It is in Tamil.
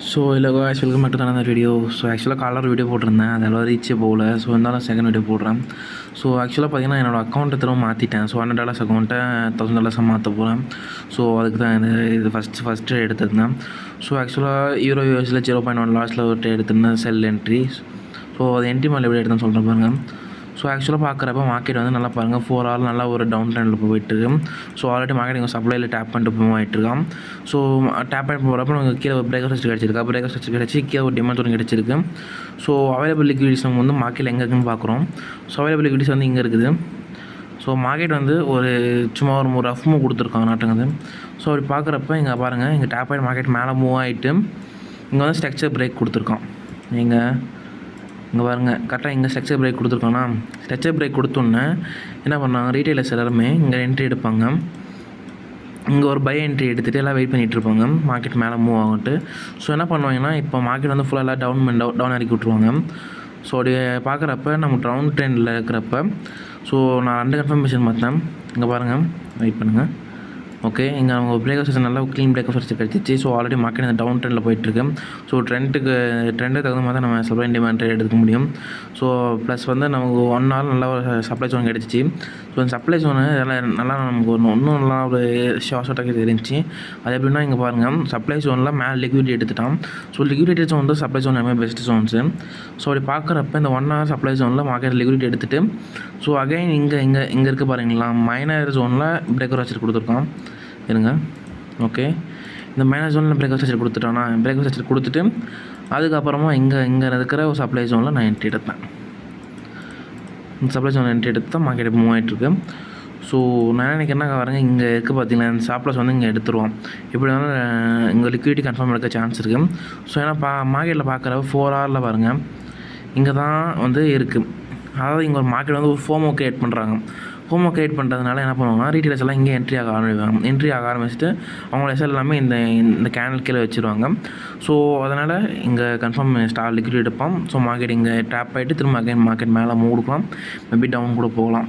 ஸோ இல்லை guys welcome back to another video. So ஆக்சுவலாக காலர் வீடியோ போட்டிருந்தேன், அதெல்லாம் ரீச்சே போகல. ஸோ இருந்தாலும் செகண்ட் வீடியோ போடுறேன். ஸோ ஆக்சுவலாக பார்த்தீங்கன்னா என்னோடய அக்கௌண்ட்டை திரும்ப மாற்றிட்டேன். ஸோ $100 அக்கௌண்ட்டை $1000 மாற்ற போகிறேன். ஸோ அதுக்கு தான் இது ஃபஸ்ட்டு எடுத்திருந்தேன். ஸோ ஆக்சுவலாக யூஎஸில் 0.1 லாஸ்ட்டில் ஒரு எடுத்திருந்தேன் செல் என்ட்ரி. ஸோ அது என்ட்ரி மேலே எப்படி எடுத்தேன்னு சொல்கிறேன் பாருங்கள். ஸோ ஆக்சுவலாக பார்க்குறப்ப மார்க்கெட் வந்து நல்லா பாருங்கள் 4 hour நல்லா ஒரு டவுன் ட்ரெண்டில் போயிட்டுருக்கு. ஸோ ஆல்ரெடி மார்க்கெட் இங்கே சப்ளையில் டேப் பண்ணிட்டு மூவ் ஆகிட்டுருக்கான். ஸோ டேப் பண்ணி போகிறப்ப நமக்கு கீழே ஒரு பிரேக்கர் ஸ்ட்ரக்சர் கிடச்சிருக்கு. பிரேக்கர் ஸ்ட்ரக்சர் கிடச்சி கீழே ஒரு டிமாண்ட் ஒன்று கிடச்சிருக்கு. ஸோ அவைலபிள் லிக்விடிஸ் நம்ம வந்து மார்க்கெட்டில் எங்கே இருக்குன்னு பார்க்குறோம். ஸோ அவைலபிள் லிக்விடிஸ் வந்து இங்கே இருக்குது. ஸோ மார்க்கெட் வந்து ஒரு சும்மா ஒரு ரஃப் மூவ் கொடுத்துருக்காங்க நாட்டுங்குது. ஸோ அப்படி பார்க்குறப்ப இங்கே பாருங்கள், இங்கே டேப் ஆகிட்டு மார்க்கெட் மேலே மூவ் ஆகிட்டு இங்கே வந்து ஸ்ட்ரக்சர் பிரேக் கொடுத்துருக்கான். இங்கே பாருங்கள், கரெக்டாக இங்கே ஸ்ட்ரக்சர் பிரேக் கொடுத்துருக்கோன்னா, ஸ்ட்ரக்சர் பிரேக் கொடுத்தோன்னே என்ன பண்ணாங்க, ரீட்டைலர்ஸ் எல்லாருமே இங்கே என்ட்ரி எடுப்பாங்க. இங்கே ஒரு பை என்ட்ரி எடுத்துகிட்டு எல்லாம் வெயிட் பண்ணிகிட்ருப்பாங்க மார்க்கெட் மேலே மூவ் ஆகிட்டு. ஸோ என்ன பண்ணுவாங்கன்னா, இப்போ மார்க்கெட் வந்து ஃபுல்லாக எல்லாம் டவுன் இறக்கி விட்ருவாங்க. ஸோ அப்படி பார்க்குறப்ப நம்ம டவுன் ட்ரெண்டில் இருக்கிறப்ப ஸோ நான் 2 கன்ஃபர்மேஷன் பார்த்தேன். இங்கே பாருங்கள், வெயிட் பண்ணுங்கள். ஓகே, இங்கே அவங்க பிரேக்கர் ஸ்ட்ரக்சர் நல்லா க்ளீன் பிரேக்கர் ஸ்ட்ரக்சர் கிடச்சிச்சு. ஸோ ஆல்ரெடி மார்க்கெட் இந்த டவுன் ட்ரெண்டில் போயிட்டுருக்கு. ஸோ ட்ரெண்டுக்கு தகுந்த மாதிரி தான் நம்ம சப்ளை அண்ட் டிமாண்ட் ட்ரேட் எடுக்க முடியும். ஸோ ப்ளஸ் வந்து நமக்கு 1 hour நல்லா ஒரு சப்ளை ஜோன் கிடச்சிச்சு. ஸோ இந்த சப்ளை ஜோனு நல்லா நமக்கு இன்னும் நல்லா ஒரு ஷார்ட்டாக தெரிஞ்சிச்சு. அது எப்படின்னா இங்கே பாருங்கள், சப்ளை ஜோனில் மேலே லிக்விடிட்டி எடுத்துட்டான். ஸோ லிக்விடிட்டி ஜோன் வந்து சப்ளை ஜோன் எல்லாமே பெஸ்ட் ஜோன்ஸு. ஸோ அப்படி பார்க்குறப்ப இந்த 1 hour சப்ளை ஜோனில் மார்க்கெட் லிக்விடிட்டி எடுத்துகிட்டு ஸோ அகைன் இங்கே இருக்க பாருங்களா, மைனர் ஜோனில் பிரேக்கர் ஸ்ட்ரக்சர் கொடுத்துருக்கான். இருங்க. ஓகே, இந்த மைனர் ஜோனில் பிரேக்கர் ஸ்ட்ரக்சர் கொடுத்துட்டானா, பிரேக்கர் ஸ்ட்ரக்சர் கொடுத்துட்டு அதுக்கப்புறமா இங்கே இருக்கிற ஒரு சப்ளை ஜோனில் நான் என்ட்ரி எடுத்தேன். இந்த சப்ளை ஜோனில் என்ட்ரி எடுத்து தான் மார்க்கெட் மூவ் ஆகிட்டுருக்கு. ஸோ நான் நினைக்கிறேன்னா பாருங்க, இங்கே இருக்குது பார்த்தீங்கன்னா இந்த ஸ்டாப்லாஸ் வந்து இங்கே எடுத்துருவோம். எப்படி இருந்தாலும் இங்கே லிக்விடிட்டி கன்ஃபார்ம் எடுக்க சான்ஸ் இருக்குது. ஸோ ஏன்னா மார்க்கெட்டில் பார்க்குறப்ப 4 hourல பாருங்கள் இங்கே தான் வந்து இருக்குது. அதாவது இங்கே ஒரு மார்க்கெட் வந்து ஒரு ஃபோமோ கிரியேட் பண்ணுறாங்க. ஃபோமோ கிரியேட் பண்ணுறதுனால என்ன பண்ணுவாங்கன்னா, ரீட்டெயிலர்ஸ் எல்லாம் இங்கே என்ட்ரி ஆக ஆரம்பிச்சுட்டு அவங்கள எஸ்எல் எல்லாமே இந்த கேனல் கீழே வச்சுருவாங்க. ஸோ அதனால் இங்கே கன்ஃபார்ம் லிக்விட் எடுப்போம். ஸோ மார்க்கெட் இங்கே டேப் ஆகிட்டு திரும்ப அகைன் மார்க்கெட் மேலே மூவ் கொடுக்கலாம், மேபி டவுன் கூட போகலாம்.